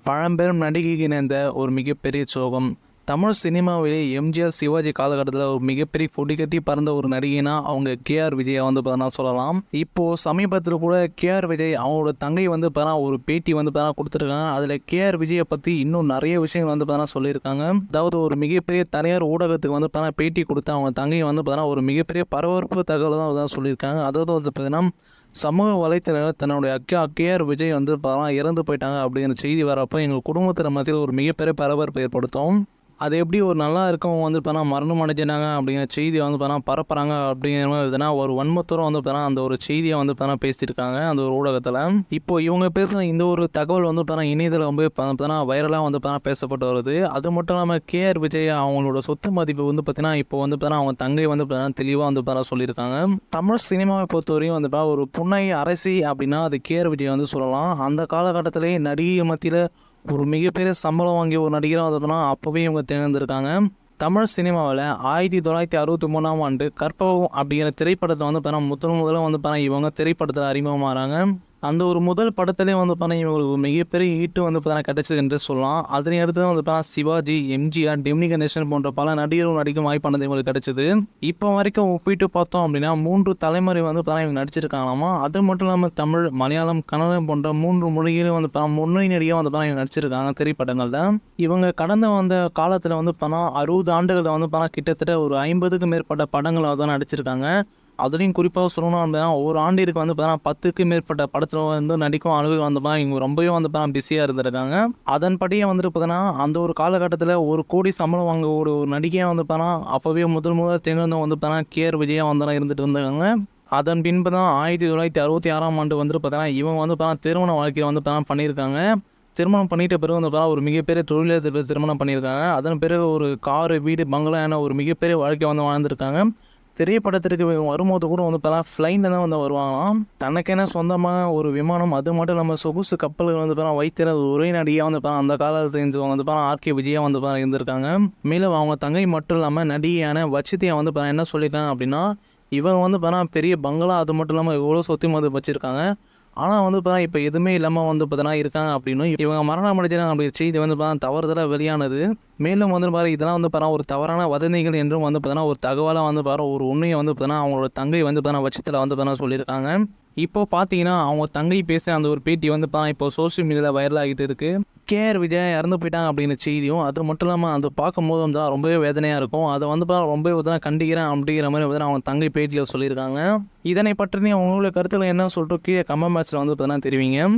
பழம்பெரும் நடிகைக்கு நேர்ந்த ஒரு மிகப்பெரிய சோகம். தமிழ் சினிமாவிலே எம்ஜிஆர், சிவாஜி காலகட்டத்தில் ஒரு மிகப்பெரிய கொடிகட்டி பறந்த ஒரு நடிகைனா அவங்க கேஆர் விஜயை வந்து பார்த்தீங்கன்னா சொல்லலாம். இப்போது சமீபத்தில் கூட கேஆர் விஜய் அவங்களோட தங்கை வந்து பார்த்தீங்கன்னா ஒரு பேட்டி வந்து பார்த்தீங்கன்னா கொடுத்துருக்காங்க. அதில் கேஆர் விஜயை பற்றி இன்னும் நிறைய விஷயங்கள் வந்து பார்த்தீங்கன்னா சொல்லியிருக்காங்க. அதாவது ஒரு மிகப்பெரிய தனியார் ஊடகத்துக்கு வந்து பார்த்தீங்கன்னா பேட்டி கொடுத்து அவங்க தங்கை வந்து பார்த்தீங்கன்னா ஒரு மிகப்பெரிய பரபரப்பு தகவல் தான் சொல்லியிருக்காங்க. அதாவது வந்து பார்த்தீங்கன்னா சமூக வலைத்தளத்தில் தன்னுடைய அக்கா கேஆர் விஜய் வந்து இறந்து போயிட்டாங்க அப்படிங்கிற செய்தி வரப்போ எங்கள் குடும்பத்தினர் மத்தியில் ஒரு மிகப்பெரிய பரபரப்பு ஏற்படுத்தும். அது எப்படி ஒரு நல்லா இருக்கவங்க வந்து மரணம் அடைஞ்சினாங்க அப்படிங்கிற செய்தியை வந்து பரப்புறாங்க அப்படிங்கிற மாதிரி எதுனா ஒரு வன்மத்தோரம் வந்து அந்த ஒரு செய்தியை வந்து பேசியிருக்காங்க அந்த ஒரு ஊடகத்தில். இப்போ இவங்க பேசுகிற இந்த ஒரு தகவல் வந்து இணையத்தில் ரொம்ப வைரலாக வந்து பேசப்பட்டு வருது. அது மட்டும் இல்லாமல் கேஆர் விஜய் அவங்களோட சொத்து மதிப்பு வந்து இப்போ வந்து அவங்க தங்கை வந்து தெளிவாக வந்து சொல்லியிருக்காங்க. தமிழ் சினிமாவை பொறுத்தவரையும் வந்து ஒரு புன்னகை அரசி அப்படின்னா அது கேஆர் விஜய் வந்து சொல்லலாம். அந்த காலகட்டத்திலேயே நடிகை மத்தியில் ஒரு மிகப்பெரிய சம்பளம் வாங்கி ஒரு நடிகராக வந்ததுன்னா அப்போவே இவங்க தேர்ந்தெடுக்காங்க. தமிழ் சினிமாவில் 1963ஆம் ஆண்டு கற்பகம் அப்படிங்கிற திரைப்படத்தில் வந்து முதல்ல வந்து இவங்க திரைப்படத்தில் அறிமுகமாகறாங்க. அந்த ஒரு முதல் படத்திலே வந்து இவங்களுக்கு மிகப்பெரிய ஈட்டு வந்து கிடச்சிது என்று சொல்லலாம். அதனை அடுத்து வந்து சிவாஜி, எம்ஜிஆர், டெமினி கணேசன் போன்ற பல நடிகர்கள் நடிக்கும் வாய்ப்பானது இவங்களுக்கு கிடச்சிது. இப்போ வரைக்கும் ஒப்பிட்டு பார்த்தோம் அப்படின்னா 3 தலைமுறை வந்து இவங்க நடிச்சிருக்காங்களாமா. அது மட்டும் இல்லாமல் தமிழ், மலையாளம், கன்னடம் போன்ற 3 மொழிகளும் வந்து முன்னணி நடிகையாக வந்து இவங்க நடிச்சிருக்காங்க திரைப்படங்களில். இவங்க கடந்த வந்த காலத்தில் வந்து 60 ஆண்டுகளில் வந்து கிட்டத்தட்ட ஒரு 50க்கும் மேற்பட்ட படங்களை வந்து நடிச்சிருக்காங்க. அதுலேயும் குறிப்பாக சொல்லணும் அப்படின்னா ஒரு ஆண்டிற்கு வந்து 10க்கும் மேற்பட்ட படத்தில் வந்து நடிக்கும் அளவுக்கு வந்து இவங்க ரொம்பவே வந்து பிஸியாக இருந்திருக்காங்க. அதன்படியே வந்துட்டு அந்த ஒரு காலகட்டத்தில் 1 கோடி சம்பளம் வாங்க ஒரு நடிகையாக வந்து அப்போவே முதல் தேர்ந்தவங்க வந்து கேஆர் விஜயா வந்து இருந்துட்டு வந்தாங்க. அதன் பின்பு தான் 1966ஆம் ஆண்டு வந்து இவங்க வந்து திருமண வாழ்க்கையை வந்து பண்ணியிருக்காங்க. திருமணம் பண்ணிட்ட பிறகு வந்து ஒரு மிகப்பெரிய தொழிலதிபர் திருமணம் பண்ணியிருக்காங்க. அதன் பிறகு ஒரு காரு, வீடு, பங்களா என ஒரு மிகப்பெரிய வாழ்க்கை வந்து வாழ்ந்திருக்காங்க. திரைப்படத்திற்கு வரும்போது கூட வந்து ஃப்ளைனில் தான் வந்து வருவாங்களாம். தனக்கென சொந்தமாக ஒரு விமானம், அது மட்டும் இல்லாமல் சொகுசு கப்பல்கள் வந்து வைத்திர ஒரே நடிகையாக வந்து அந்த காலத்தில் இருந்தவங்க வந்து ஆர்கே விஜயா வந்து இருந்திருக்காங்க. மேலும் அவங்க தங்கை மட்டும் இல்லாமல் நடிகையான வச்சித்தியா வந்து என்ன சொல்லியிருக்காங்க அப்படின்னா, இவங்க வந்து பெரிய பங்களா, அது மட்டும் இல்லாமல் எவ்வளோ சொத்து வந்து வச்சுருக்காங்க. ஆனால் வந்து இப்போ எதுவுமே இல்லாமல் வந்து இருக்காங்க அப்படின்னு இவங்க மரணம் அடைஞ்சாங்க அப்படிங்கிற செய்தி வந்து தவறுதலாக வெளியானது. மேலும் வந்து இதெல்லாம் வந்து ஒரு தவறான வதந்திகள் என்றும் வந்து ஒரு தகவலாக வந்து ஒரு உண்மையை வந்து அவங்களோட தங்கை வந்து வச்சத்தில் வந்து சொல்லியிருக்காங்க. இப்போ பார்த்தீங்கன்னா அவங்க தங்கை பேச அந்த ஒரு பேட்டி வந்து இப்போ சோஷியல் மீடியாவில் வைரலாகிட்டு இருக்குது. கேஆர் விஜய் இறந்து போயிட்டாங்க அப்படிங்கிற செய்தியும், அது மட்டும் இல்லாமல் அது பார்க்கும்போது வந்து ரொம்பவே வேதனையாக இருக்கும். அதை வந்து ரொம்பவே கண்டிக்கிறேன் அப்படிங்கிற மாதிரி வந்து அவங்க தங்கை பேட்டியில் சொல்லியிருக்காங்க. இதனை பற்றி அவங்களோட கருத்துக்களை என்ன சொல்லிட்டு கீழே கமெண்ட் பாக்ஸில் வந்து தெரிவிங்க.